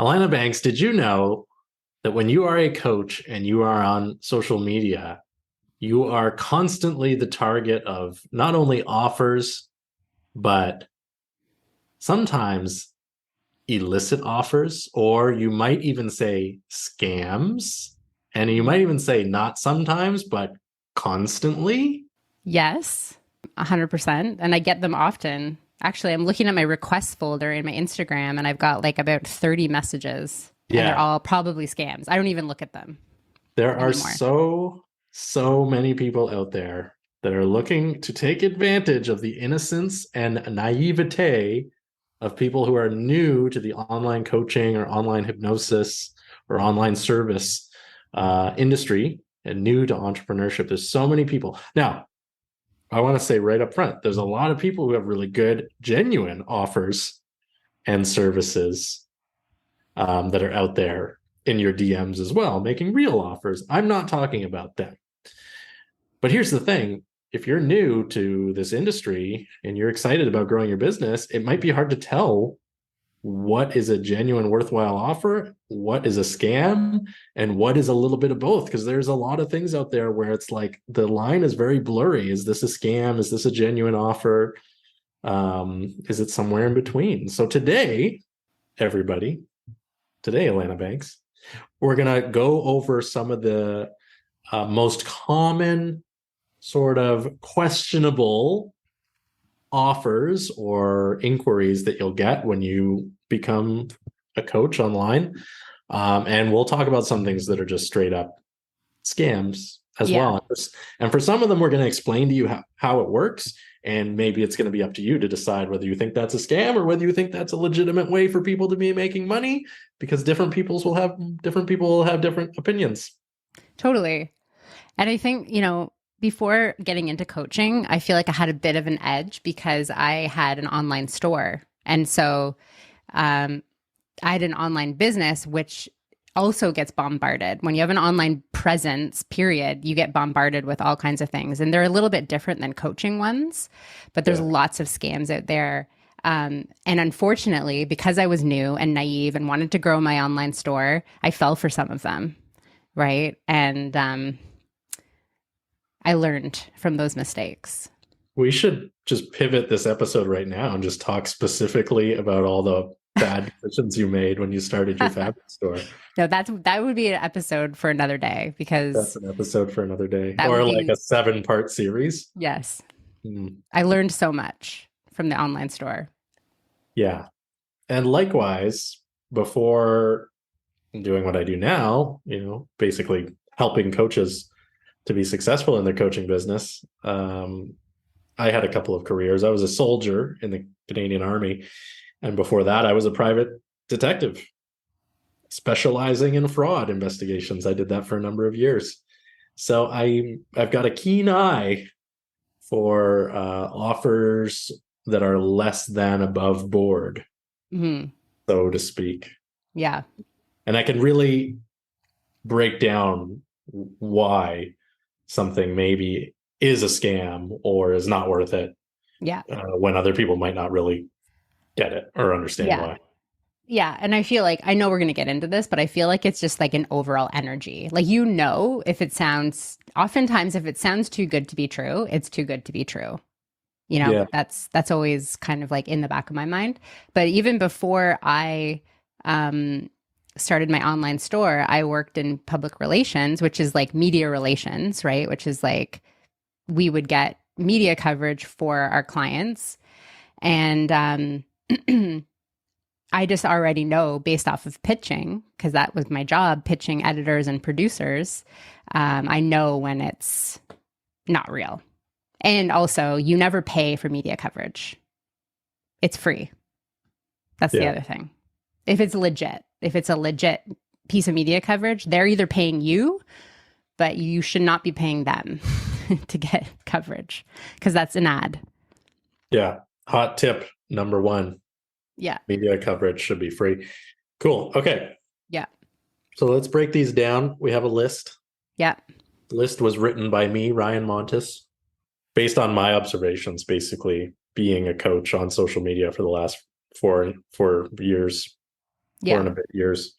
Alana Banks, did you know that when you are a coach and you are on social media, you are constantly the target of not only offers, but sometimes illicit offers, or you might even say scams. And you might even say not sometimes, but constantly. Yes, 100%. And I get them often. Actually, I'm looking at my request folder in my Instagram and I've got like about 30 messages and they're Yeah, all probably scams. I don't even look at them there are anymore. so many people out there that are looking to take advantage of the innocence and naivete of people who are new to the online coaching or online hypnosis or online service industry and new to entrepreneurship. There's so many people. Now, I want to say right up front, there's a lot of people who have really good, genuine offers and services that are out there in your DMs as well, making real offers. I'm not talking about them. But here's the thing, if you're new to this industry and you're excited about growing your business, it might be hard to tell what is a genuine, worthwhile offer, what is a scam, and what is a little bit of both. Because there's a lot of things out there where it's like the line is very blurry. Is this a scam? Is this a genuine offer? Is it somewhere in between? So today, everybody, today, Atlanta Banks, we're going to go over some of the most common sort of questionable offers or inquiries that you'll get when you become a coach online. And we'll talk about some things that are just straight up scams as Yeah, well. And for some of them, we're going to explain to you how it works. And maybe it's going to be up to you to decide whether you think that's a scam or whether you think that's a legitimate way for people to be making money, because different people will have different opinions. totally. And I think, before getting into coaching, I feel like I had a bit of an edge because I had an online store. And so I had an online business, which also gets bombarded. When you have an online presence, period, you get bombarded with all kinds of things. And they're a little bit different than coaching ones, but there's Yeah. lots of scams out there. And unfortunately, because I was new and naive and wanted to grow my online store, I fell for some of them. Right. And I learned from those mistakes. We should just pivot this episode right now and just talk specifically about all the bad decisions you made when you started your fabric store. No, that would be an episode for another day That's because an episode for another day, that or would like a be, 7-part series. yes, Hmm. I learned so much from the online store. Yeah. And likewise, before doing what I do now, basically helping coaches to be successful in their coaching business, I had a couple of careers. I was a soldier in the Canadian Army. And before that, I was a private detective specializing in fraud investigations. I did that for a number of years. So I've got a keen eye for offers that are less than above board, Hmm. so to speak. Yeah. And I can really break down why something maybe is a scam or is not worth it, Yeah. when other people might not really get it or understand Yeah. why. Yeah. And I feel like I know we're going to get into this, but I feel like it's just like an overall energy. Like, if it sounds, oftentimes, if it sounds too good to be true, it's too good to be true. Yeah. That's always kind of like in the back of my mind. But even before I started my online store, I worked in public relations, which is like media relations, right? Which is like we would get media coverage for our clients. And I just already know based off of pitching, because that was my job, pitching editors and producers. I know when it's not real. And also, you never pay for media coverage. It's free. That's the Yeah. other thing. If it's a legit piece of media coverage, they're either paying you, but you should not be paying them to get coverage because that's an ad. Yeah. Hot tip number 1. Yeah. Media coverage should be free. Cool. Okay. Yeah. So let's break these down. We have a list. Yeah. The list was written by me, Ryan Montes, based on my observations, basically being a coach on social media for the last four years. four Yeah. and a bit years.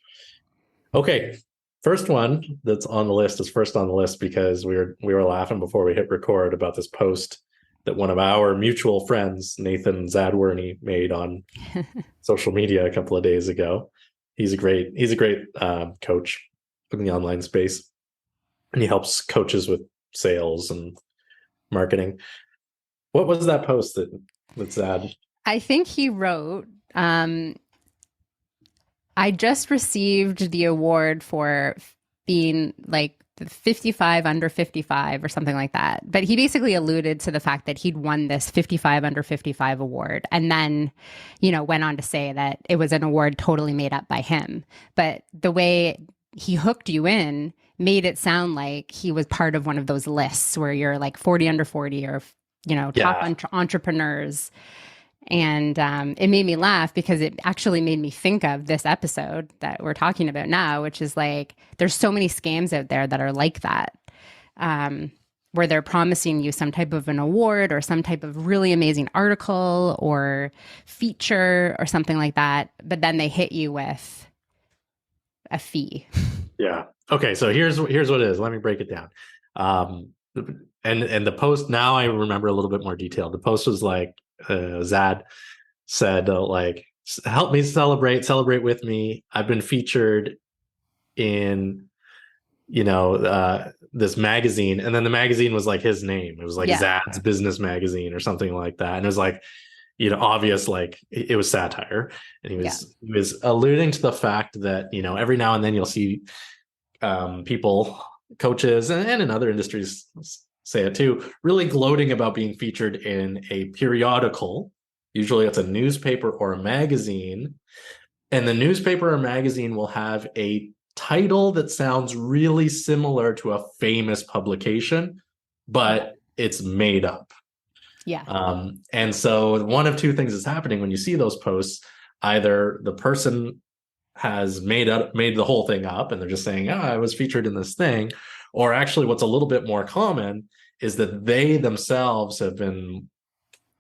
Okay. First one that's on the list is first on the list because we were laughing before we hit record about this post that one of our mutual friends, Nathan Zadworny, made on social media a couple of days ago. He's a great coach in the online space, and he helps coaches with sales and marketing. What was that post that Zad? I think he wrote, I just received the award for being like the 55 under 55 or something like that. But he basically alluded to the fact that he'd won this 55 under 55 award and then, went on to say that it was an award totally made up by him. But the way he hooked you in made it sound like he was part of one of those lists where you're like 40 under 40 or, top Yeah, entrepreneurs. And it made me laugh because it actually made me think of this episode that we're talking about now, which is like there's so many scams out there that are like that, where they're promising you some type of an award or some type of really amazing article or feature or something like that. But then they hit you with a fee. yeah. Okay, so here's what it is. Let me break it down. And the post, now I remember a little bit more detail. The post was like, Zad said, like, help me celebrate with me. I've been featured in, this magazine. And then the magazine was like his name. It was like Yeah. Zad's Business Magazine or something like that. And it was like, obvious, like it was satire. And he Yeah. was alluding to the fact that, every now and then you'll see people, coaches, and in other industries say it too, really gloating about being featured in a periodical. Usually it's a newspaper or a magazine. And the newspaper or magazine will have a title that sounds really similar to a famous publication, but it's made up. Yeah. And so one of two things is happening when you see those posts. Either the person has made the whole thing up and they're just saying, I was featured in this thing. Or actually what's a little bit more common is that they themselves have been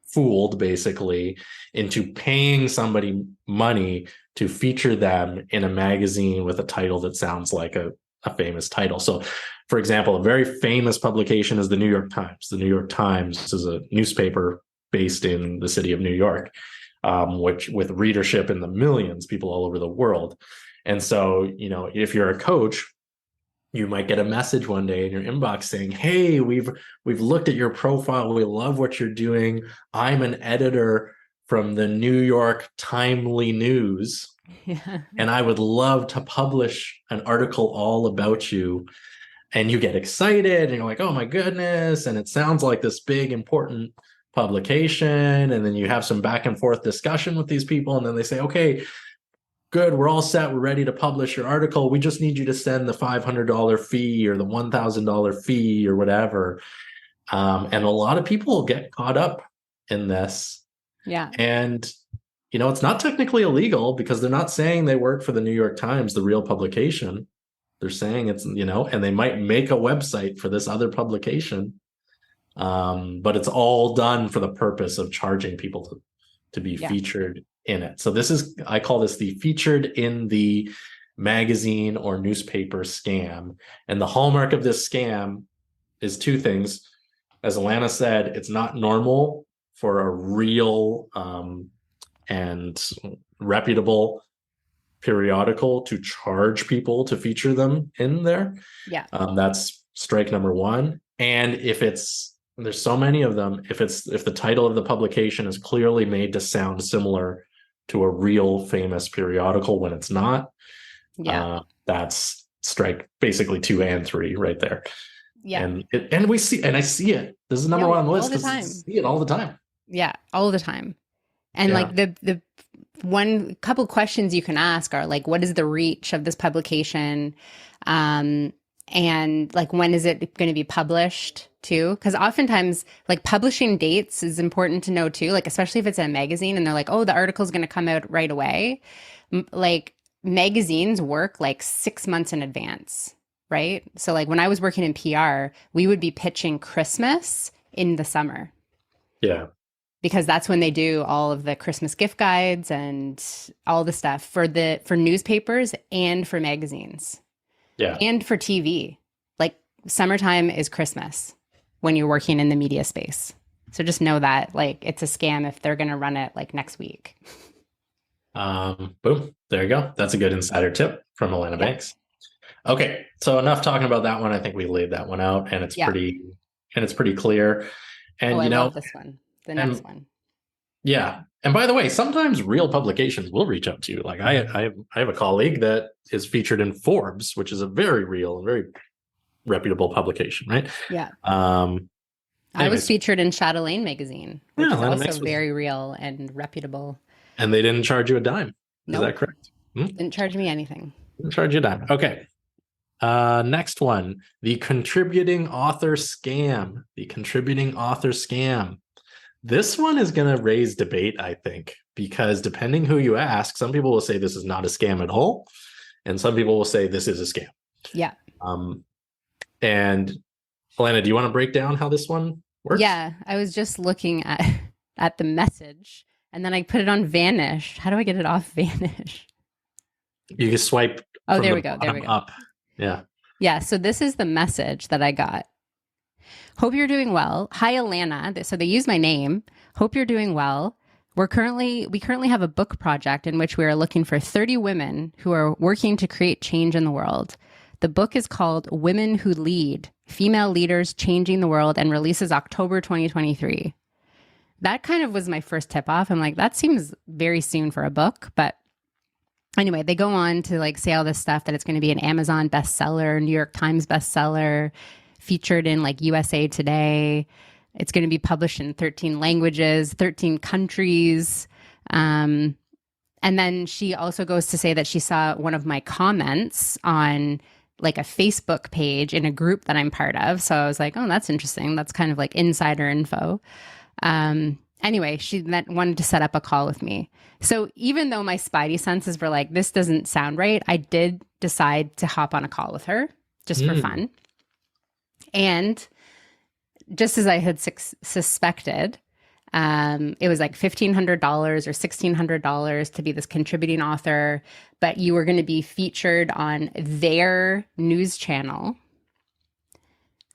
fooled basically into paying somebody money to feature them in a magazine with a title that sounds like a famous title. So for example, a very famous publication is the New York Times. The New York Times is a newspaper based in the city of New York, which with readership in the millions, people all over the world. And so, if you're a coach, you might get a message one day in your inbox saying, hey, we've looked at your profile. We love what you're doing. I'm an editor from the New York Timely News, Yeah. and I would love to publish an article all about you. And you get excited and you're like, oh my goodness. And it sounds like this big, important publication. And then you have some back and forth discussion with these people. And then they say, okay, good, we're all set. We're ready to publish your article. We just need you to send the $500 fee or the $1,000 fee or whatever. And a lot of people get caught up in this. Yeah. And, it's not technically illegal because they're not saying they work for the New York Times, the real publication. They're saying it's, and they might make a website for this other publication. But it's all done for the purpose of charging people to be featured in it. So I call this the featured in the magazine or newspaper scam. And the hallmark of this scam is two things. As Alana said, it's not normal for a real and reputable periodical to charge people to feature them in there. Yeah. That's strike number one. And there's so many of them, if the title of the publication is clearly made to sound similar to a real famous periodical when it's not, that's strike basically 2 and 3 right there. Yeah. And I see it. This is number one on the list. All the time. I see it all the time. Yeah, all the time. And like the one couple questions you can ask are like, what is the reach of this publication? And like, when is it going to be published too? Because oftentimes like publishing dates is important to know too, like especially if it's a magazine and they're like, oh, the article is going to come out right away. Like magazines work like 6 months in advance, right? So like when I was working in PR, we would be pitching Christmas in the summer. Yeah. because that's when they do all of the Christmas gift guides and all the stuff for newspapers and for magazines Yeah. and for TV. Like summertime is Christmas when you're working in the media space. So just know that like it's a scam if they're going to run it like next week. Boom. There you go. That's a good insider tip from Alana Yeah. Banks. Okay, so enough talking about that one. I think we laid that one out, and Yeah. it's pretty clear. Oh, And I love this one. The next and one. yeah. And by the way, sometimes real publications will reach out to you. Like I have a colleague that is featured in Forbes, which is a very real and very reputable publication, right? Yeah. Um, I was anyways, featured in Chatelaine magazine, yeah, which is Atlanta also Mix was, very real and reputable. and they didn't charge you a dime. Is Nope. that correct? Hmm? Didn't charge me anything. Didn't charge you a dime. Okay. Next one, the contributing author scam. The contributing author scam. This one is going to raise debate, I think, because depending who you ask, some people will say this is not a scam at all, and some people will say this is a scam. Yeah. And Alana, do you want to break down how this one works? Yeah. I was just looking at the message and then I put it on Vanish. How do I get it off Vanish? You can swipe. Oh, there we go. There we go. Up. Yeah. Yeah. So this is the message that I got. Hope you're doing well. Hi, Alana. So they use my name. Hope you're doing well. We currently have a book project in which we are looking for 30 women who are working to create change in the world. The book is called Women Who Lead, Female Leaders Changing the World, and releases October 2023. That kind of was my first tip off. I'm like, that seems very soon for a book. But anyway, they go on to like say all this stuff that it's going to be an Amazon bestseller, New York Times bestseller, featured in like USA Today. It's going to be published in 13 languages, 13 countries. And then she also goes to say that she saw one of my comments on like a Facebook page in a group that I'm part of. So I was like, oh, that's interesting. That's kind of like insider info. Anyway, she then wanted to set up a call with me. So even though my spidey senses were like, this doesn't sound right, I did decide to hop on a call with her just for fun. And just as I had suspected, it was like $1,500 or $1,600 to be this contributing author, but you were going to be featured on their news channel,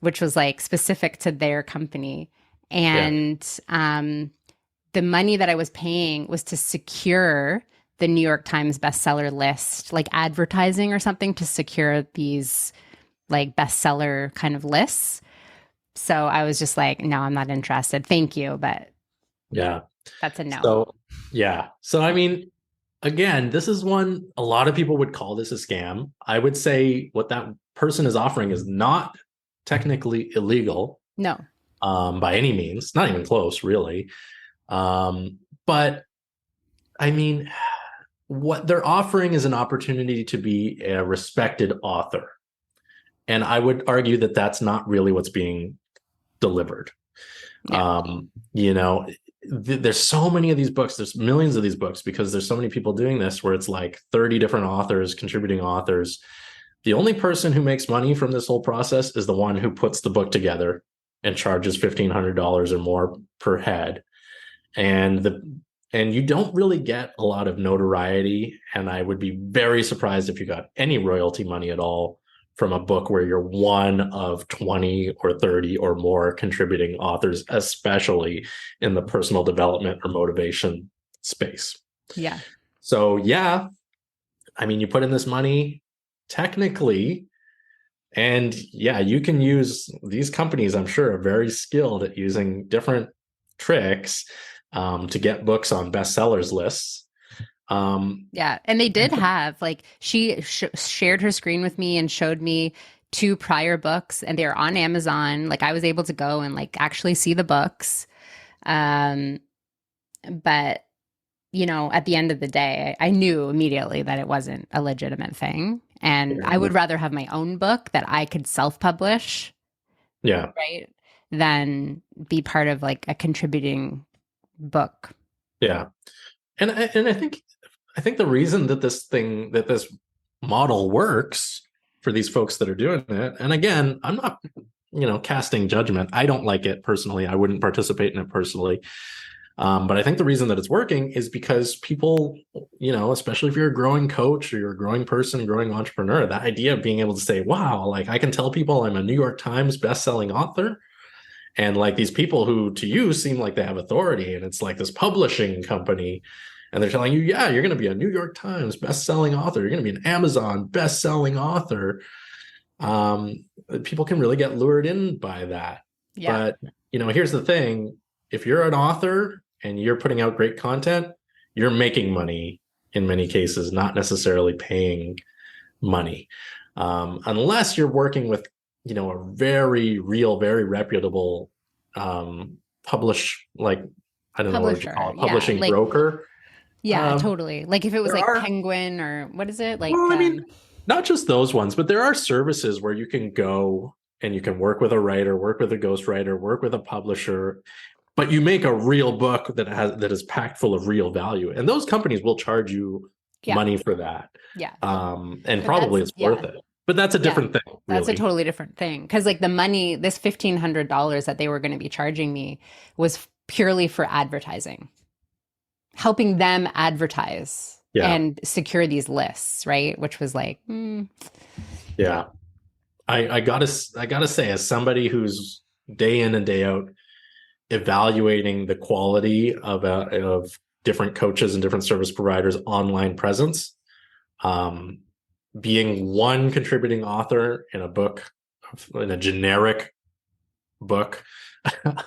which was like specific to their company. And the money that I was paying was to secure the New York Times bestseller list, like advertising or something to secure these like bestseller kind of lists. So I was just like, no, I'm not interested. Thank you. But yeah, that's a no. So, yeah. So, I mean, again, this is one a lot of people would call this a scam. I would say what that person is offering is not technically illegal. No. By any means, not even close, really. But I mean, what they're offering is an opportunity to be a respected author. And I would argue that that's not really what's being delivered. Yeah. There's so many of these books, there's millions of these books because there's so many people doing this where it's like 30 different authors, contributing authors. The only person who makes money from this whole process is the one who puts the book together and charges $1,500 or more per head. And you don't really get a lot of notoriety. And I would be very surprised if you got any royalty money at all from a book where you're one of 20 or 30 or more contributing authors, especially in the personal development or motivation space. Yeah. So, yeah, I mean, you put in this money technically, and yeah, you can use these companies, I'm sure, are very skilled at using different tricks to get books on bestsellers lists. Yeah. And they did have like, she shared her screen with me and showed me 2 prior books and they're on Amazon. Like I was able to go and like actually see the books. But you know, at the end of the day, I knew immediately that it wasn't a legitimate thing. And I would rather have my own book that I could self-publish. Yeah. Right. Than be part of like a contributing book. Yeah. And I think the reason that this model works for these folks that are doing it, and again, I'm not, casting judgment. I don't like it personally. I wouldn't participate in it personally. But I think the reason that it's working is because people, especially if you're a growing coach or you're a growing person, growing entrepreneur, that idea of being able to say, wow, like I can tell people I'm a New York Times bestselling author. And like these people who to you seem like they have authority, and it's like this publishing company, and they're telling you, yeah, you're going to be a New York Times best-selling author. You're going to be an Amazon best-selling author. Um, People can really get lured in by that. Yeah. But, here's the thing. If you're an author and you're putting out great content, you're making money in many cases, not necessarily paying money. Unless you're working with, a very real, very reputable like, I don't know, what would you call Publisher. it, Yeah. publishing Like, broker. yeah, Um, totally. Like if it was there like are, Penguin or what is it? Like, well, I mean, not just those ones, but there are services where you can go and you can work with a writer, work with a ghostwriter, work with a publisher, but you make a real book that is packed full of real value, and those companies will charge you yeah, money for that, yeah. and But probably that's, it's worth yeah, it. But that's a yeah. different thing, That's a really. totally different thing. Because like the money, this $1,500 that they were going to be charging me was purely for advertising, helping them advertise Yeah, and secure these lists, right? Which was like, yeah. I gotta say, as somebody who's day in and day out evaluating the quality of different coaches and different service providers' online presence, um, being one contributing author in a book, in a generic book,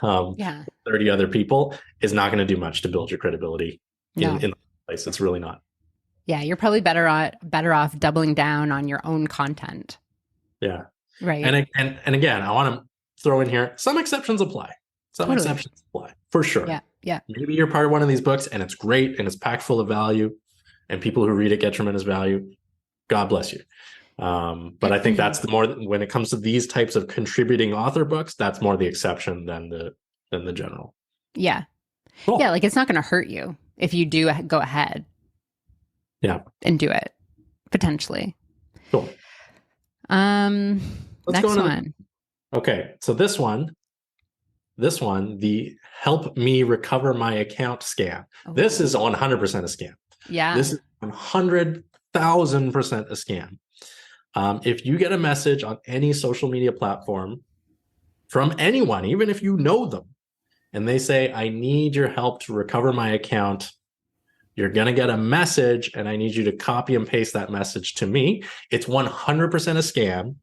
um, yeah, 30 other people is not going to do much to build your credibility in no. the place. It's really not. Yeah, you're probably better off doubling down on your own content, Yeah. right? And again, I want to throw in here some exceptions apply. Some Totally. exceptions apply for sure. Yeah, yeah. Maybe you're part of one of these books and it's great and it's packed full of value and people who read it get tremendous value. God bless you. But I think that's the more, when it comes to these types of contributing author books, that's more the exception than the general. Yeah. Yeah, Cool. like it's not going to hurt you if you do go ahead Yeah. and do it potentially. Cool. Um Let's go Next on. one. Okay. So this one, the help me recover my account scam. This is 100% a scam. Yeah. This is 100,000% a scam. If you get a message on any social media platform from anyone, even if you know them, and they say, I need your help to recover my account, you're going to get a message and I need you to copy and paste that message to me. It's 100% a scam.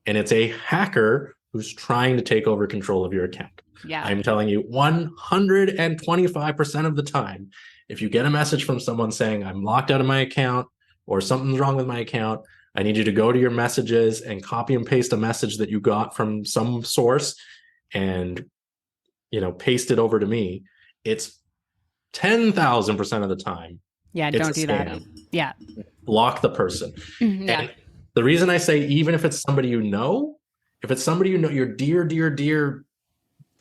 And it's a hacker who's trying to take over control of your account. Yeah. I'm telling you, 125% of the time, if you get a message from someone saying, I'm locked out of my account or something's wrong with my account, I need you to go to your messages and copy and paste a message that you got from some source and, paste it over to me. It's 10,000% of the time. Yeah, It's don't a do that. scam. Yeah. Block the person. Yeah. And the reason I say, even if it's somebody if it's somebody your dear, dear, dear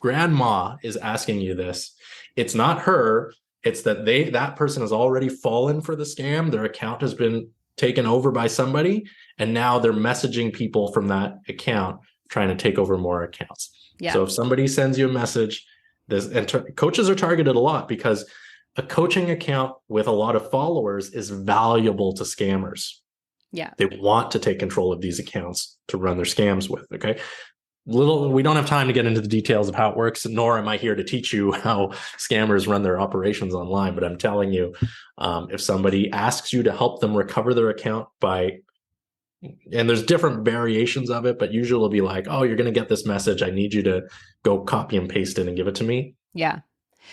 grandma is asking you this, it's not her. It's that that person has already fallen for the scam. Their account has been taken over by somebody, and now they're messaging people from that account, trying to take over more accounts. Yeah. So if somebody sends you a message, coaches are targeted a lot because a coaching account with a lot of followers is valuable to scammers. Yeah. They want to take control of these accounts to run their scams with. Okay. We don't have time to get into the details of how it works, nor am I here to teach you how scammers run their operations online. But I'm telling you, if somebody asks you to help them recover their account and there's different variations of it, but usually it'll be like, oh, you're going to get this message. I need you to go copy and paste it and give it to me. Yeah.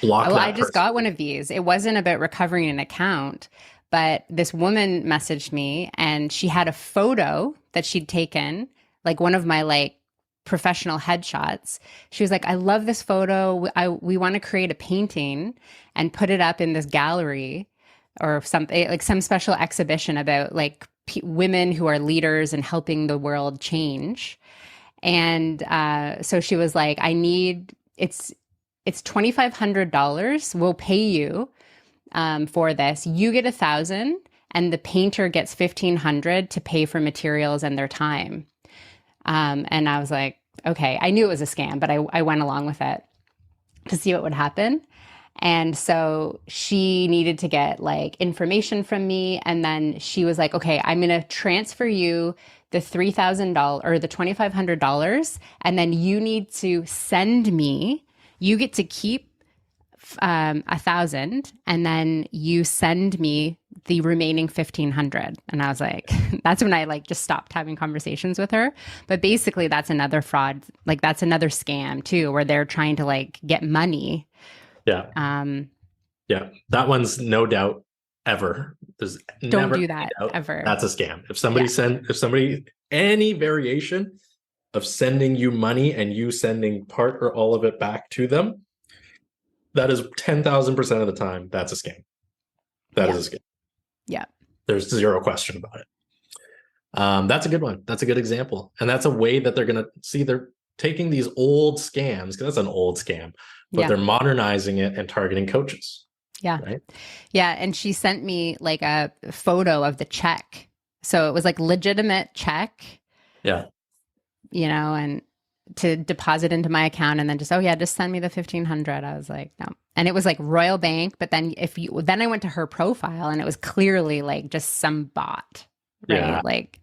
Block Well, that I just person. got one of these. It wasn't about recovering an account, but this woman messaged me and she had a photo that she'd taken, like one of my professional headshots. She was like, I love this photo. We want to create a painting and put it up in this gallery or something, like some special exhibition about women who are leaders and helping the world change. And so she was like, it's $2,500. We'll pay you for this. You get 1,000 and the painter gets 1,500 to pay for materials and their time. And I was like, okay, I knew it was a scam, but I went along with it to see what would happen. And so she needed to get like information from me. And then she was like, okay, I'm going to transfer you the $3,000 or the $2,500. And then you need to send me, you get to keep 1,000, and then you send me the remaining 1,500. And I was like, that's when I like just stopped having conversations with her. But basically, that's another fraud. Like that's another scam too, where they're trying to like get money. Yeah. Um, Yeah. That one's no doubt ever. There's don't never do any that doubt ever. that's a scam. Yeah. If somebody, any variation of sending you money and you sending part or all of it back to them, that is 10,000% of the time, that's a scam. That Yeah. is a scam. Yeah. There's zero question about it. That's a good one. That's a good example. And that's a way that they're going to see they're taking these old scams, because that's an old scam, but Yeah. they're modernizing it and targeting coaches. Yeah. Right. Yeah. And she sent me like a photo of the check. So it was like legitimate check, Yeah. and to deposit into my account and then just, oh yeah, just send me the 1,500. I was like, no. And it was like Royal Bank. But then then I went to her profile and it was clearly like just some bot, right? Yeah. Like,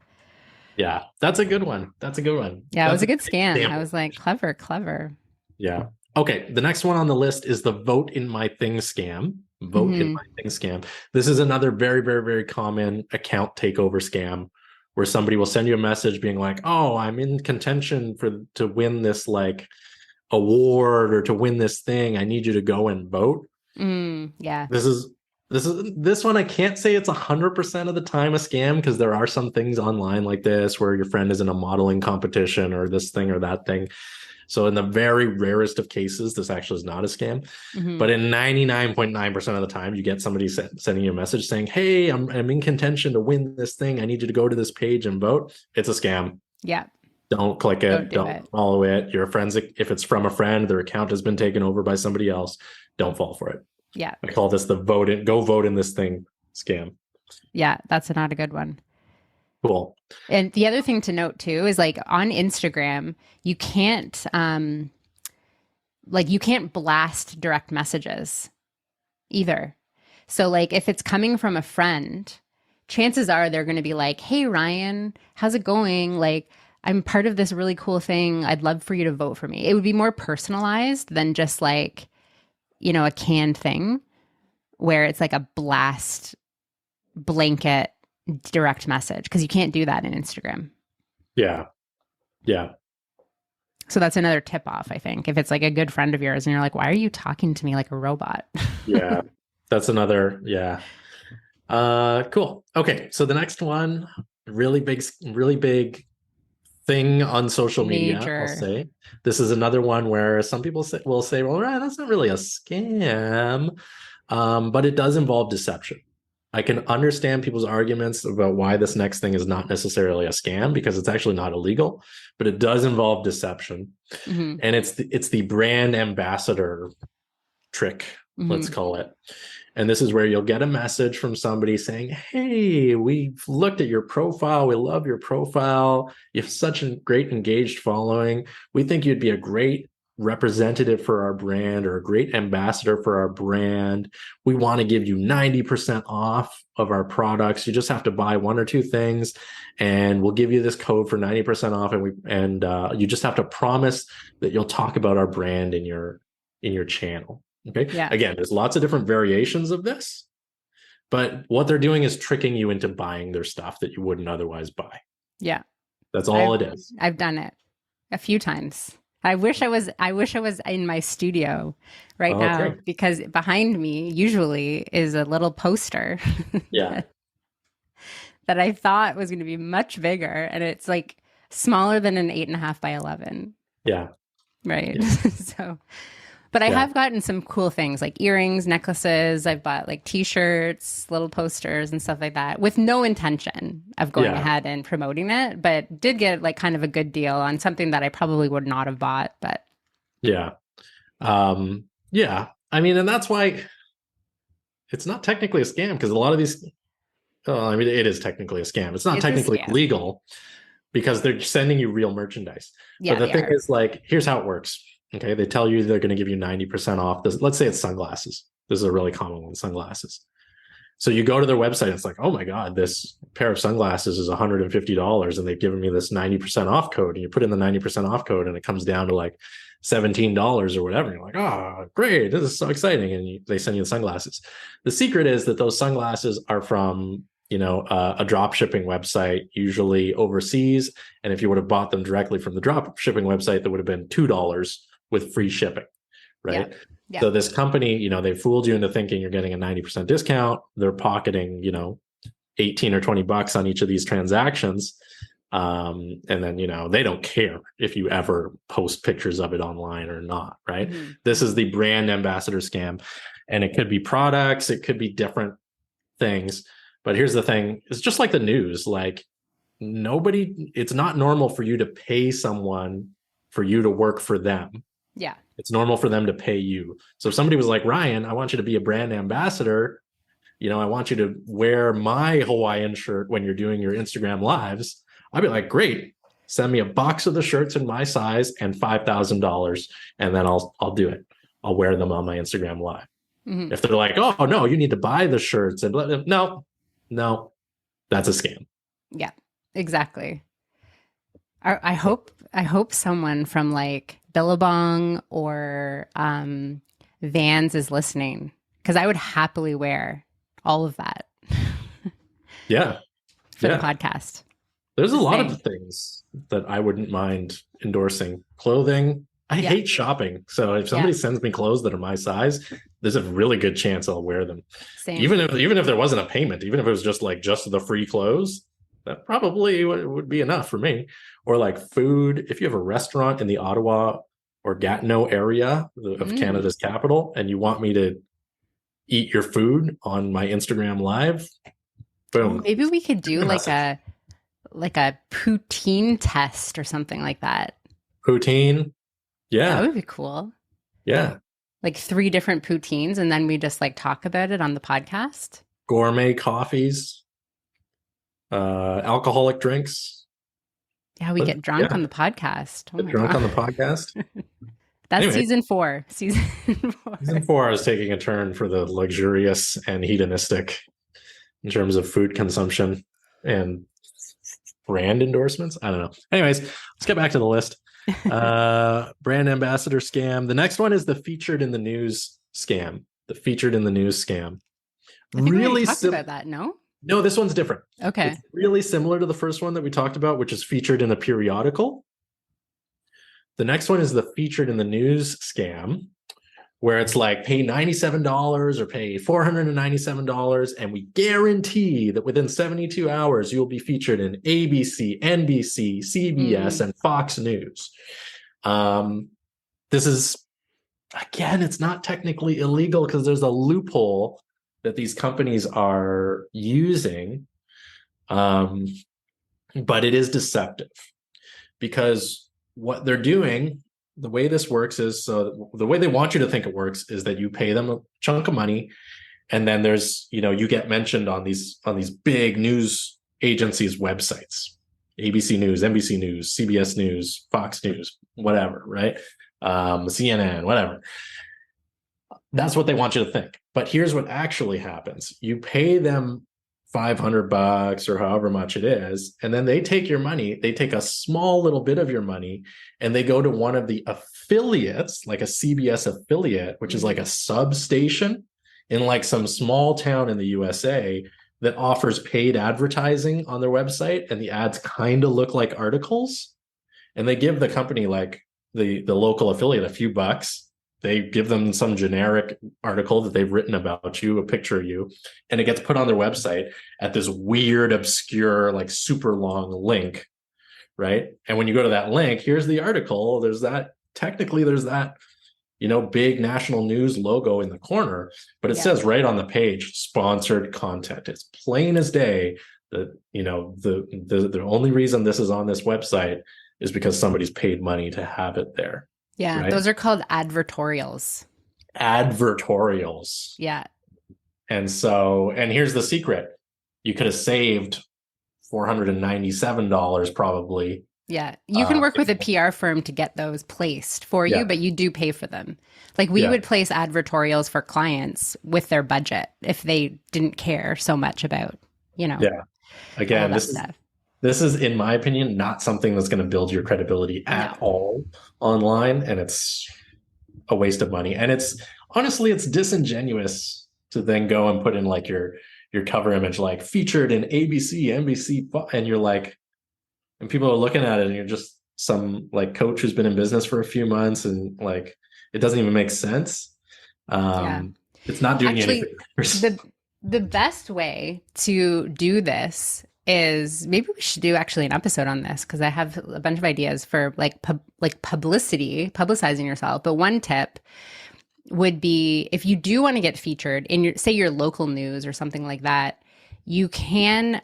Yeah. That's a good one. That's a good one. yeah, it That's was a good scam. example. I was like, clever, clever. Yeah. Okay. The next one on the list is the vote in my thing scam. Vote in my thing scam. This is another very, very, very common account takeover scam where somebody will send you a message being like, oh, I'm in contention to win this like award or to win this thing. I need you to go and vote. Yeah. This one I can't say it's 100% of the time a scam, because there are some things online like this where your friend is in a modeling competition or this thing or that thing. So in the very rarest of cases, this actually is not a scam. But in 99.9% of the time, you get somebody sending you a message saying, hey, I'm in contention to win this thing. I need you to go to this page and vote. It's a scam. Yeah. Don't click it. Don't do it. Follow it. Your friends, if it's from a friend, their account has been taken over by somebody else. Don't fall for it. Yeah. I call this the go vote in this thing scam. Yeah. That's not a good one. Cool. And the other thing to note too is like on Instagram, you can't blast direct messages either. So like if it's coming from a friend, chances are they're going to be like, "Hey Ryan, how's it going? Like I'm part of this really cool thing. I'd love for you to vote for me." It would be more personalized than just like, a canned thing where it's like a blast blanket direct message, because you can't do that in Instagram. Yeah. Yeah. So that's another tip off, I think. If it's like a good friend of yours and you're like, why are you talking to me like a robot? Yeah. That's another. Yeah. Cool. Okay. So the next one, really big thing on social media, I'll say. This is another one where some people will say, well, right, that's not really a scam. But it does involve deception. I can understand people's arguments about why this next thing is not necessarily a scam, because it's actually not illegal, but it does involve deception. And it's the brand ambassador trick, let's call it. And this is where you'll get a message from somebody saying, hey, we've looked at your profile. We love your profile. You have such a great engaged following. We think you'd be a great representative for our brand or a great ambassador for our brand. We want to give you 90% off of our products. You just have to buy one or two things and we'll give you this code for 90% off. And you just have to promise that you'll talk about our brand in your channel. Okay. Yeah. Again, there's lots of different variations of this, but what they're doing is tricking you into buying their stuff that you wouldn't otherwise buy. Yeah. That's all it is. I've done it a few times. I wish I was in my studio right now, because behind me usually is a little poster. Yeah. that I thought was going to be much bigger, and it's like smaller than an 8.5 by 11. Yeah. Right. Yeah. So, but I have gotten some cool things like earrings, necklaces. I've bought like t-shirts, little posters and stuff like that with no intention of going ahead and promoting it, but did get like kind of a good deal on something that I probably would not have bought. But yeah. Yeah. I mean, and that's why it's not technically a scam, because a lot of these, I mean, it is technically a scam. It's not technically legal because they're sending you real merchandise. Yeah, but the thing is, like, here's how it works. Okay. They tell you they're going to give you 90% off this. Let's say it's sunglasses. This is a really common one, sunglasses. So you go to their website, it's like, oh my God, this pair of sunglasses is $150 and they've given me this 90% off code. And you put in the 90% off code and it comes down to like $17 or whatever. You're like, oh, great. This is so exciting. And they send you the sunglasses. The secret is that those sunglasses are from, a drop shipping website, usually overseas. And if you would have bought them directly from the drop shipping website, that would have been $2 with free shipping. Right. Yeah. Yeah. So this company, they fooled you into thinking you're getting a 90% discount. They're pocketing, 18 or $20 on each of these transactions. And then, they don't care if you ever post pictures of it online or not. Right. Mm-hmm. This is the brand ambassador scam. And it could be products, it could be different things. But here's the thing. It's just like the news. Like it's not normal for you to pay someone for you to work for them. Yeah. It's normal for them to pay you. So if somebody was like, Ryan, I want you to be a brand ambassador. I want you to wear my Hawaiian shirt when you're doing your Instagram lives. I'd be like, great. Send me a box of the shirts in my size and $5,000. And then I'll do it. I'll wear them on my Instagram live. Mm-hmm. If they're like, oh no, you need to buy the shirts and no, that's a scam. Yeah, exactly. I hope someone from like Billabong or Vans is listening, because I would happily wear all of that. Yeah. For the podcast. There's a lot of things that I wouldn't mind endorsing. Clothing. I hate shopping. So if somebody sends me clothes that are my size, there's a really good chance I'll wear them. Same. Even if there wasn't a payment, even if it was just the free clothes, that probably would be enough for me. Or like food. If you have a restaurant in the Ottawa or Gatineau area of Canada's capital, and you want me to eat your food on my Instagram live, boom. Maybe we could do like a poutine test or something like that. Poutine? Yeah. That would be cool. Yeah. Like 3 different poutines, and then we just like talk about it on the podcast. Gourmet coffees, alcoholic drinks. Yeah, we get drunk on the podcast. Get drunk on the podcast. That's anyway, season 4. Season 4. Season 4 is taking a turn for the luxurious and hedonistic in terms of food consumption and brand endorsements. I don't know. Anyways, let's get back to the list. Brand ambassador scam. The next one is the featured in the news scam. The featured in the news scam. I think really we talked about that, no? No, this one's different. Okay. It's really similar to the first one that we talked about, which is featured in a periodical. The next one is the featured in the news scam, where it's like pay $97 or pay $497, and we guarantee that within 72 hours you'll be featured in ABC, NBC, CBS, and Fox News. This is, again, it's not technically illegal because there's a loophole that these companies are using, but it is deceptive because what they're doing, the way this works is, so the way they want you to think it works is that you pay them a chunk of money, and then there's, you get mentioned on these big news agencies' websites, ABC News, NBC News, CBS News, Fox News, whatever, right? CNN, whatever. That's what they want you to think. But here's what actually happens. You pay them $500 or however much it is, and then they take your money, they take a small little bit of your money, and they go to one of the affiliates, like a CBS affiliate, which is like a substation in like some small town in the USA that offers paid advertising on their website, and the ads kind of look like articles, and they give the company, like the local affiliate, a few bucks. They give them some generic article that they've written about you, a picture of you, and it gets put on their website at this weird, obscure, like super long link, right? And when you go to that link, here's the article. There's that big national news logo in the corner, but it says right on the page, sponsored content. It's plain as day that, the only reason this is on this website is because somebody's paid money to have it there. Yeah, right? Those are called advertorials. Advertorials. Yeah. And here's the secret. You could have saved $497 probably Yeah. You can work You with a know, PR firm to get those placed for you, yeah, but you do pay for them. Like we yeah, would place advertorials for clients with their budget if they didn't care so much about, you know, yeah. all of Again, that stuff. this is, in my opinion, not something that's going to build your credibility at No. all online, and it's a waste of money. And it's honestly, it's disingenuous to then go and put in like your cover image, like featured in ABC, NBC, and you're like, and people are looking at it, and you're just some like coach who's been in business for a few months, and like it doesn't even make sense. Yeah. It's not doing you any Actually, favors. the the best way to do this is maybe we should do actually an episode on this because I have a bunch of ideas for like publicity, publicizing yourself. But one tip would be if you do want to get featured in your say your local news or something like that, you can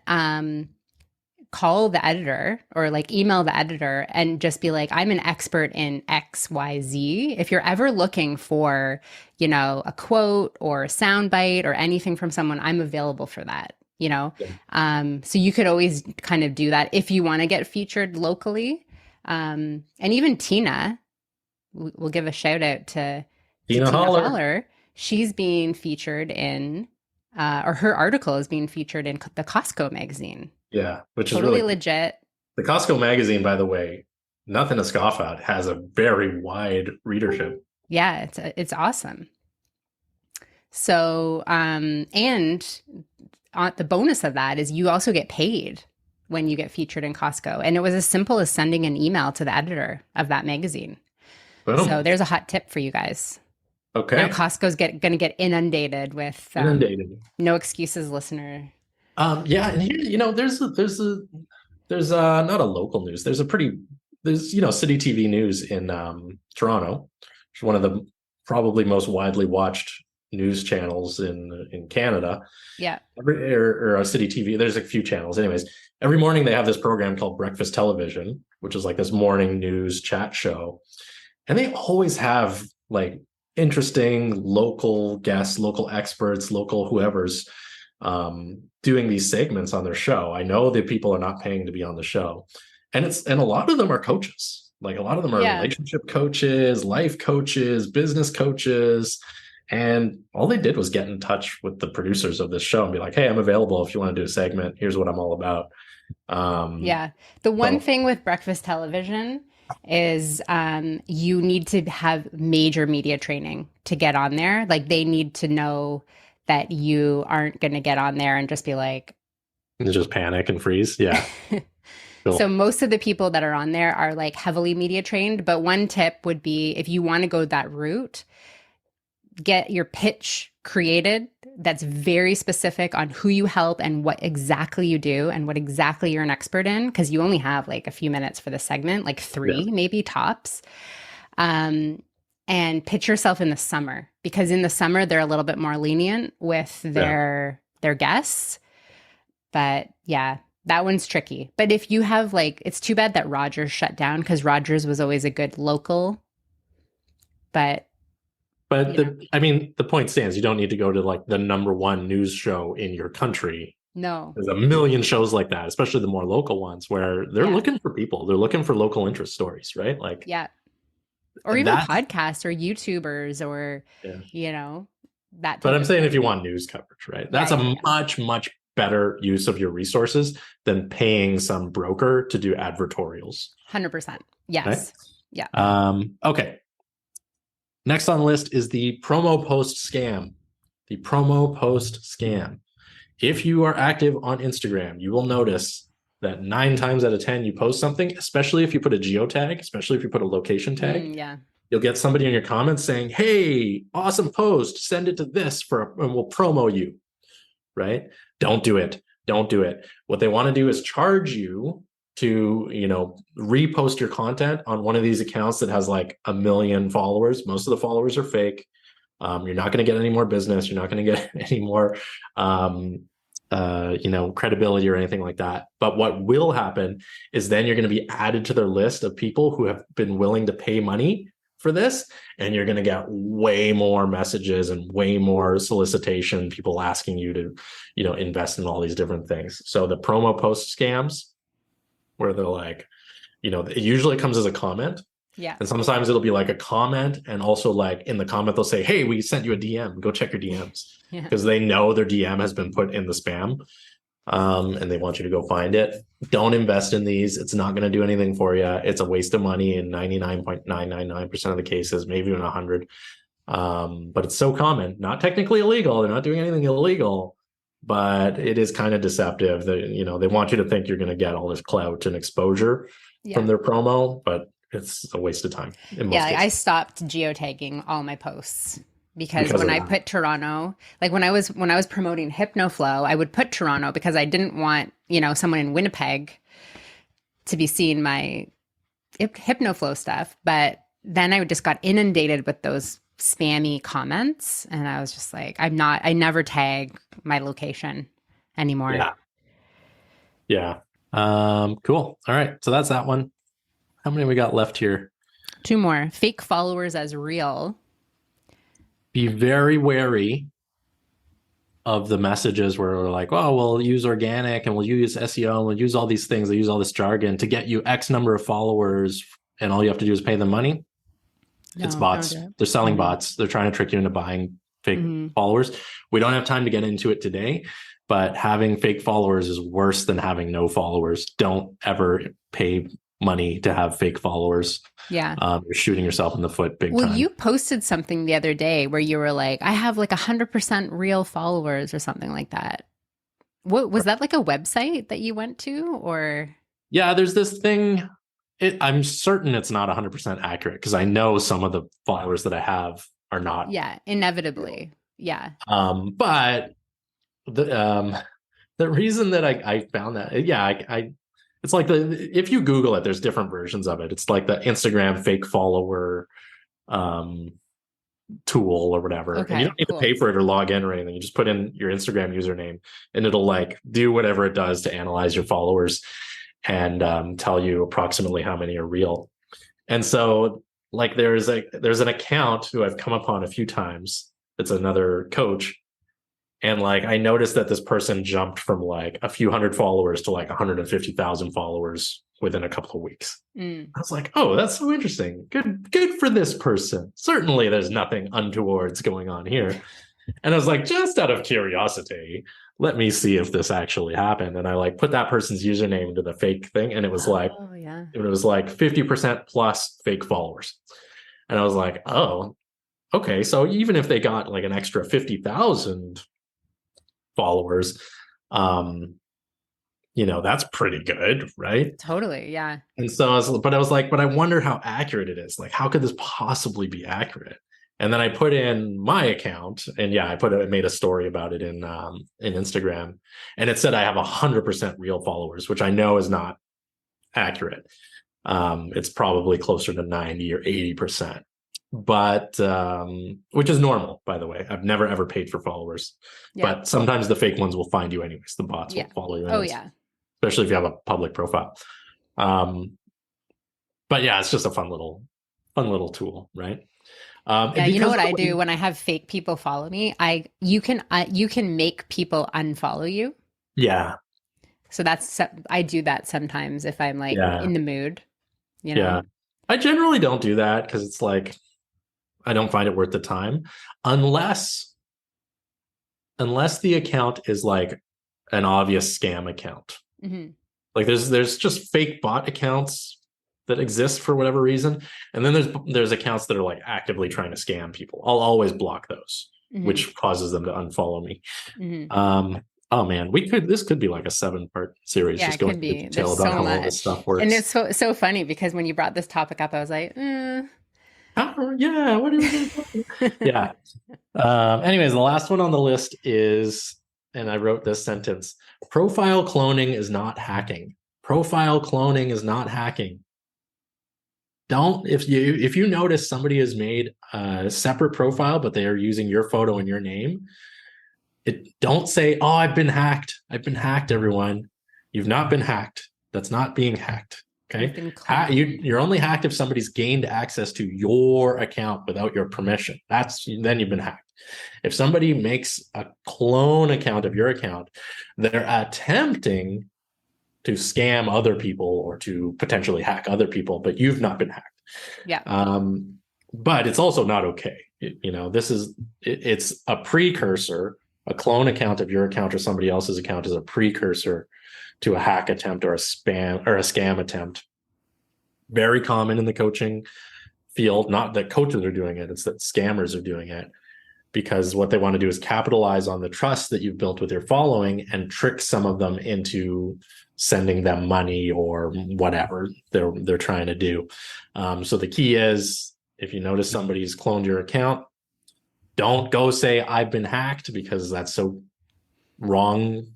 call the editor or like email the editor and just be like, I'm an expert in XYZ. If you're ever looking for, you know, a quote or a soundbite or anything from someone, I'm available for that, you know? Yeah. So you could always kind of do that if you want to get featured locally. And even Tina, we'll give a shout out to Tina Tina Holler. Holler. She's being featured in, or her article is being featured in the Costco magazine. Yeah, which is Totally really cool. legit. The Costco magazine, by the way, nothing to scoff at, has a very wide readership. Yeah, it's awesome. So, and the bonus of that is you also get paid when you get featured in Costco. And it was as simple as sending an email to the editor of that magazine. So Boom. there's a hot tip for you guys. Now Okay. Costco's going to get inundated with Inundated. no excuses, listener. Yeah, and here, there's not a local news. There's City TV News in Toronto. It's one of the probably most widely watched news channels in Canada. Yeah. Or City TV. There's a few channels. Anyways, every morning they have this program called Breakfast Television, which is like this morning news chat show. And they always have like interesting local guests, local experts, local whoever's doing these segments on their show. I know that people are not paying to be on the show, and a lot of them are coaches. Like a lot of them are Yeah. relationship coaches, life coaches, business coaches, and all they did was get in touch with the producers of this show and be like, "Hey, I'm available if you want to do a segment. Here's what I'm all about." Yeah. The one So thing with breakfast television is you need to have major media training to get on there. Like they need to know that you aren't going to get on there and just be like, just panic and freeze. Yeah, so cool. most of the people that are on there are like heavily media trained. But one tip would be if you want to go that route, get your pitch created that's very specific on who you help and what exactly you do and what exactly you're an expert in, because you only have like a few minutes for the segment, like three, Yeah, maybe tops. And pitch yourself in the summer, because in the summer they're a little bit more lenient with yeah. their guests. But yeah, that one's tricky. But if you have like, it's too bad that Rogers shut down because Rogers was always a good local. But But the point stands. You don't need to go to like the number one news show in your country. no, There's a million shows like that, especially the more local ones where they're yeah, looking for people. They're looking for local interest stories, right? Like yeah. Or even that. podcasts or YouTubers or, Yeah. you know, that But type I'm of saying if thing. you want news coverage, right? Yeah, That's yeah, a yeah. much, much better use of your resources than paying some broker to do advertorials. 100%. Okay. Yes. Yeah. Okay. Next on the list is the promo post scam. The promo post scam. If you are active on Instagram, you will notice that 9 times out of 10 you post something, especially if you put a geotag, especially if you put a location tag, Yeah. you'll get somebody in your comments saying, "Hey, awesome post, send it to this and we'll promo you." Right? Don't do it. Don't do it. What they want to do is charge you to, repost your content on one of these accounts that has like a million followers. Most of the followers are fake. You're not going to get any more business. You're not going to get any more, credibility or anything like that. But what will happen is then you're going to be added to their list of people who have been willing to pay money for this, and you're going to get way more messages and way more solicitation, people asking you to, invest in all these different things. So the promo post scams, where they're like, it usually comes as a comment. Yeah. And sometimes it'll be like a comment, and also like in the comment they'll say, "Hey, we sent you a DM. Go check your DMs," Yeah. because they know their DM has been put in the spam, and they want you to go find it. Don't invest in these. It's not going to do anything for you. It's a waste of money in 99.999% of the cases, maybe even 100. But it's so common. Not technically illegal. They're not doing anything illegal, but it is kind of deceptive. They want you to think you're going to get all this clout and exposure from Yeah. their promo, but it's a waste of time in most Yeah, I cases stopped geotagging all my posts because because when of I that. put Toronto, like when I was promoting HypnoFlow, I would put Toronto because I didn't want, someone in Winnipeg to be seeing my HypnoFlow stuff, but then I just got inundated with those spammy comments and I was just like, I never tag my location anymore. Yeah. Yeah. Cool. All right. So that's that one. How many we got left here? Two more. Fake followers as real. Be very wary of the messages where we're like, oh, we'll use organic and we'll use SEO and we'll use all these things. They use all this jargon to get you X number of followers, and all you have to do is pay them money. It's No, don't bots. do it. They're selling Mm-hmm. bots. They're trying to trick you into buying fake Mm-hmm. followers. We don't have time to get into it today, but having fake followers is worse than having no followers. Don't ever pay money to have fake followers. Yeah. You're shooting yourself in the foot big Well, time. you posted something the other day where you were like, I have like 100% real followers or something like that. What was that, like a website that you went to, or? Yeah, there's this thing. I'm certain it's not 100% accurate because I know some of the followers that I have are not. Yeah, inevitably. Yeah. But the reason that I found that, yeah, it's like if you Google it, there's different versions of it. It's like the Instagram fake follower tool or whatever, and you Okay, don't need to cool. pay for it or log in or anything. You just put in your Instagram username, and it'll like do whatever it does to analyze your followers and tell you approximately how many are real. And so, like, there's an account who I've come upon a few times. It's another coach. And like, I noticed that this person jumped from like a few hundred followers to like 150,000 followers within a couple of weeks. Mm. I was like, oh, that's so interesting. Good for this person. Certainly there's nothing untowards going on here. And I was like, just out of curiosity, let me see if this actually happened. And I like put that person's username into the fake thing, and it was like, Oh, yeah. it was like 50% plus fake followers. And I was like, oh, okay. So even if they got like an extra 50,000 followers, that's pretty good, right? Totally. Yeah. And so I was like, but I wonder how accurate it is. Like, how could this possibly be accurate? And then I put in my account, and yeah, I made a story about it in Instagram, and it said I have 100% real followers, which I know is not accurate. It's probably closer to 90 or 80%, but which is normal, by the way. I've never ever paid for followers, Yeah. but sometimes the fake ones will find you anyways. The bots Yeah. will follow you Oh, anyways, yeah. especially if you have a public profile. But yeah, it's just a fun little tool, right? Yeah, you know what I do when I have fake people follow me? You can make people unfollow you. Yeah. So I do that sometimes if I'm like Yeah. in the mood, Yeah. I generally don't do that because it's like I don't find it worth the time unless the account is like an obvious scam account. Mm-hmm. Like there's just fake bot accounts that exist for whatever reason, and then there's accounts that are like actively trying to scam people. I'll always block those, Mm-hmm. which causes them to unfollow me. Mm-hmm. Oh man, this could be like a 7-part series. Yeah, just it going could into be. detail There's about so how all much. this stuff works. And it's so funny because when you brought this topic up, I was like, yeah, what are we going to talk about? Yeah. Anyways, the last one on the list is, and I wrote this sentence: profile cloning is not hacking. Profile cloning is not hacking. If you notice somebody has made a separate profile, but they are using your photo and your name, don't say, oh, I've been hacked. I've been hacked, everyone. You've not been hacked. That's not being hacked. Okay. You're only hacked if somebody's gained access to your account without your permission. Then you've been hacked. If somebody makes a clone account of your account, they're attempting scam other people or to potentially hack other people, but you've not been hacked. Yeah. But it's also not okay. It's a precursor. A clone account of your account or somebody else's account is a precursor to a hack attempt or a spam or a scam attempt. Very common in the coaching field. Not that coaches are doing it, it's that scammers are doing it, because what they want to do is capitalize on the trust that you've built with your following and trick some of them into sending them money or whatever they're trying to do. So the key is, if you notice somebody's cloned your account, don't go say I've been hacked, because that's so wrong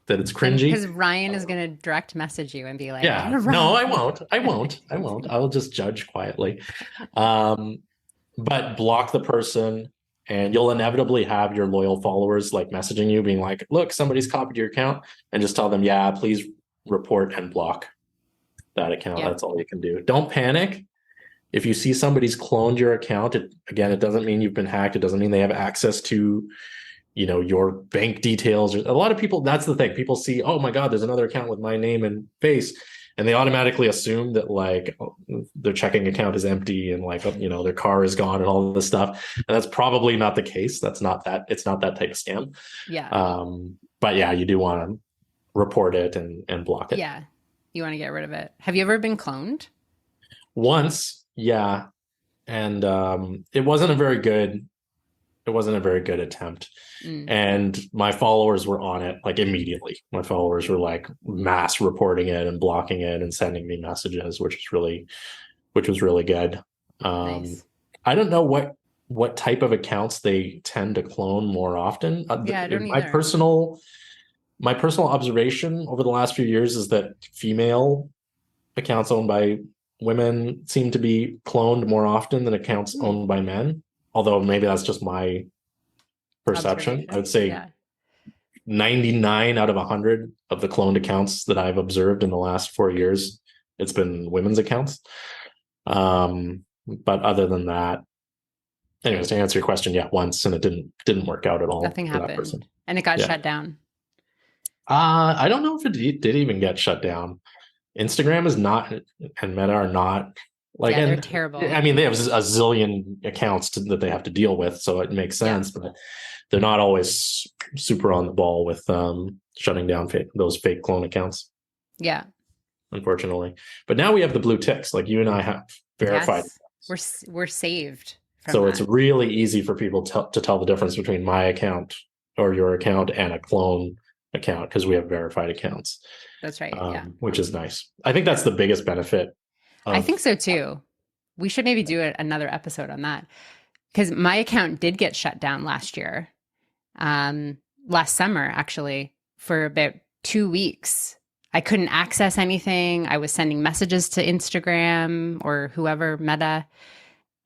that it's cringy. Because Ryan is going to direct message you and be like, yeah, no, I won't. I will just judge quietly. But block the person, and you'll inevitably have your loyal followers like messaging you being like, look, somebody's copied your account, and just tell them, yeah, please report and block that account. Yeah. That's all you can do. Don't panic. If you see somebody's cloned your account, it doesn't mean you've been hacked. It doesn't mean they have access to, your bank details. A lot of people, that's the thing. People see, oh my God, there's another account with my name and face, and they automatically assume that like their checking account is empty and like, their car is gone and all this stuff. And that's probably not the case. It's not that type of scam. Yeah. But yeah, you do want to report it and block it. Yeah. You want to get rid of it. Have you ever been cloned? Once, yeah. And it wasn't a very good attempt. And my followers were on it like immediately. My followers were like mass reporting it and blocking it and sending me messages, which was really good. Nice. I don't know what type of accounts they tend to clone more often. Yeah, I don't my either. my personal observation over the last few years is that female accounts owned by women seem to be cloned more often than accounts owned by men. Although maybe that's just my perception. I would say 99 out of 100 of the cloned accounts that I've observed in the last 4 years, it's been women's accounts. But other than that, anyways, to answer your question, yeah, once, and it didn't work out at all. Nothing happened. And it got shut down. I don't know if it did even get shut down. Instagram is not, and Meta are not. Like, they're terrible. I mean, they have a zillion accounts that they have to deal with, so it makes sense. But they're not always super on the ball with shutting down those fake clone accounts. Yeah, unfortunately. But now we have the blue ticks, like you and I have verified. Yes. We're saved. So it's really easy for people to tell the difference between my account or your account and a clone account, because we have verified accounts. That's right. Which is nice. I think that's the biggest benefit. I think so too. We should maybe do another episode on that, because my account did get shut down last year, last summer, actually, for about 2 weeks. I couldn't access anything. I was sending messages to Instagram or whoever, Meta,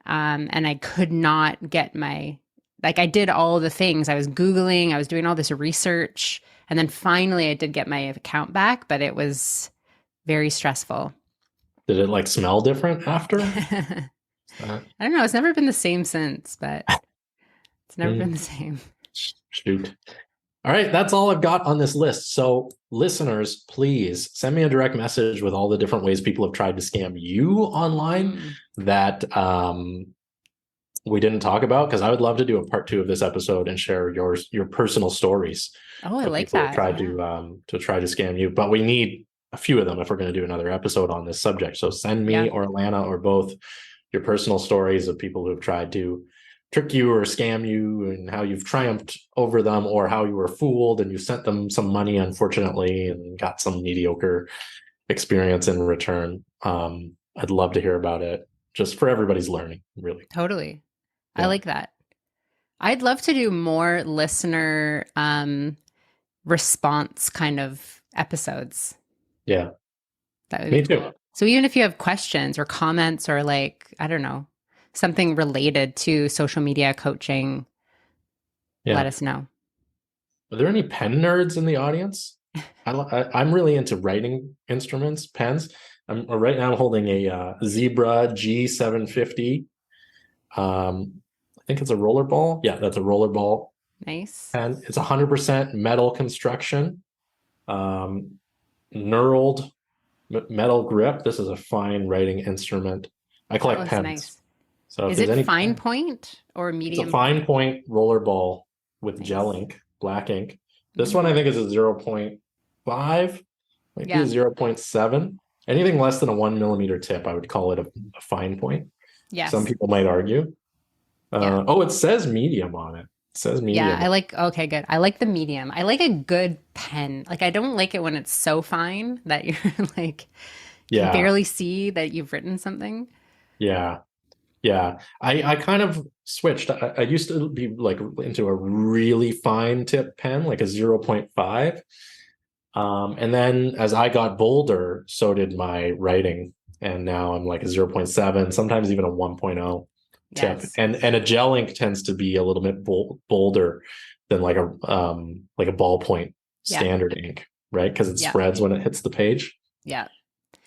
and I could not get I did all the things. I was Googling, I was doing all this research, and then finally I did get my account back, but it was very stressful. Did it like smell different after? I don't know. It's never been the same since, but it's never been the same. Shoot. All right. That's all I've got on this list. So listeners, please send me a direct message with all the different ways people have tried to scam you online that we didn't talk about, because I would love to do a part 2 of this episode and share your personal stories. Oh, I like that. Tried to try to scam you, but we need a few of them if we're going to do another episode on this subject. So send me or Alana or both your personal stories of people who have tried to trick you or scam you, and how you've triumphed over them, or how you were fooled and you sent them some money, unfortunately, and got some mediocre experience in return. I'd love to hear about it, just for everybody's learning, really. Totally. Yeah. I like that. I'd love to do more listener response kind of episodes. Yeah. That would be cool. So even if you have questions or comments or like, I don't know, something related to social media coaching, let us know. Are there any pen nerds in the audience? I'm really into writing instruments, pens. Right now I'm holding a Zebra G750. I think it's a rollerball. Yeah, that's a rollerball. Nice. And it's 100% metal construction. knurled metal grip. This is a fine writing instrument. I That collect looks pens. nice. So if Is there's it any fine pen, point or it's a medium fine point? point roller ball with gel Nice. ink, black ink. This one I Mm, think is a zero point 0.5, might be a yeah. 0.7. Anything less than a 1 millimeter tip, I would call it a fine point. Some Yes. people might argue. Yeah. Oh, it says medium on it. It says Yeah. medium. I like, okay, good. I like the medium. I like a good pen. Like, I don't like it when it's so fine that you're like, can Yeah, barely see that you've written something. yeah, yeah. I kind of switched. I used to be like into a really fine tip pen, like a 0.5. And then as I got bolder, so did my writing. And now I'm like a 0.7, sometimes even a 1.0 tip. Yes. And a gel ink tends to be a little bit bolder than like a ballpoint Yeah. standard ink, right? Because it Yeah. spreads when it hits the page. Yeah.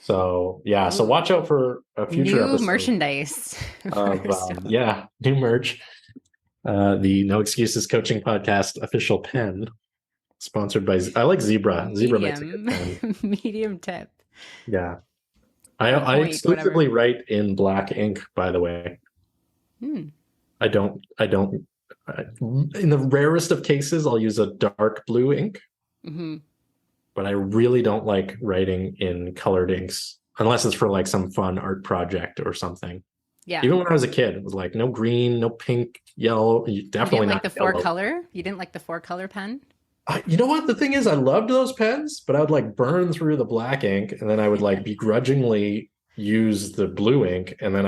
So yeah, so Ooh, watch out for a future new episode merchandise of for stuff. yeah, new merch. The No Excuses Coaching Podcast official pen, sponsored by I like Zebra. Zebra makes a good Medium, pen. medium tip Yeah. or I point, whatever. exclusively write in black ink, by the way. Hmm. I don't, in the rarest of cases, I'll use a dark blue ink, Hmm. but I really don't like writing in colored inks unless it's for like some fun art project or something. Yeah. Even when I was a kid, it was like no green, no pink, yellow, You definitely didn't like not the four yellow. color? You didn't like the four color pen? You know what? The thing is, I loved those pens, but I would like burn through the black ink and then I would like begrudgingly use the blue ink. And then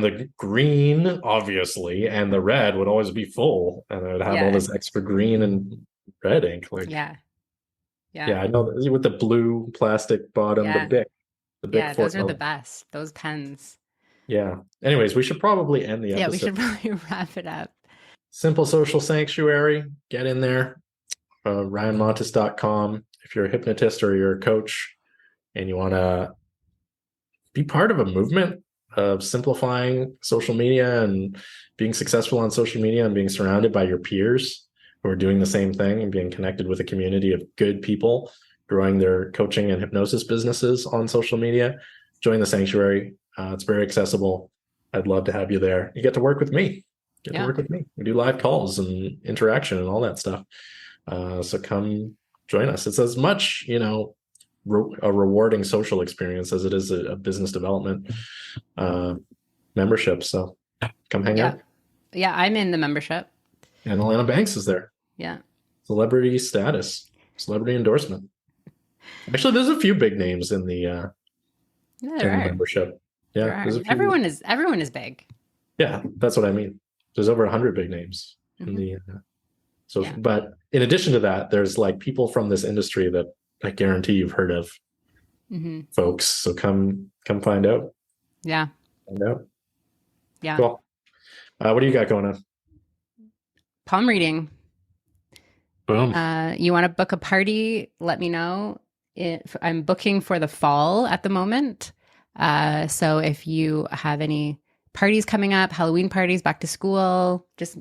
the green, obviously, and the red would always be full. And I would have all Yeah. this extra green and red ink. Like, Yeah. Yeah. yeah, I know with the blue plastic bottom, Yeah. the Bic Yeah. four Those are the color. best. Those pens. Yeah. Anyways, we should probably end the Yeah. We episode. should probably wrap it up. Simple Social Sanctuary. Get in there. RyanMontes.com. If you're a hypnotist or you're a coach and you want to be part of a movement of simplifying social media and being successful on social media and being surrounded by your peers who are doing the same thing and being connected with a community of good people growing their coaching and hypnosis businesses on social media, join the sanctuary. It's very accessible. I'd love to have you there. You get to work with me. Yeah. We do live calls and interaction and all that stuff. So come join us. It's as much, a rewarding social experience as it is a business development membership. So come hang Yeah. out. Yeah. I'm in the membership. And Alana Banks is there. Yeah. Celebrity status, celebrity endorsement. Actually, there's a few big names in the Yeah, there are. membership. There Yeah, are. there's a few. Everyone is big. Yeah, that's what I mean. There's over 100 big names in Hmm. the so. Yeah. But in addition to that, there's like people from this industry that I guarantee you've heard of, Hmm. folks. So come find out. Yeah. Find out. Yeah. Cool. What do you got going on? Palm reading. Boom. You want to book a party? Let me know. I'm booking for the fall at the moment. So if you have any parties coming up, Halloween parties, back to school, just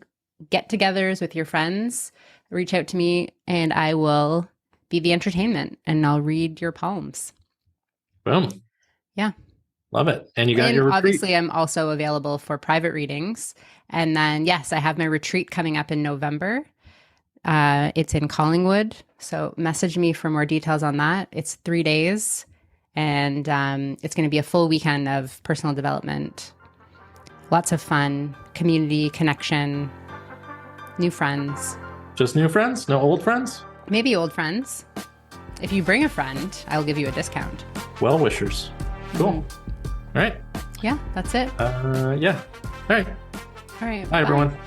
get-togethers with your friends, reach out to me and I will be the entertainment and I'll read your palms. Boom. Yeah. Love it. And you got And your retreat. obviously I'm also available for private readings. And then, yes, I have my retreat coming up in November. It's in Collingwood. So message me for more details on that. It's 3 days and it's going to be a full weekend of personal development. Lots of fun, community, connection, new friends. Just new friends? No old friends? Maybe old friends. If you bring a friend, I'll give you a discount. Well wishers. Cool. All right. Yeah, that's it. Yeah. All right. All right. Bye, everyone.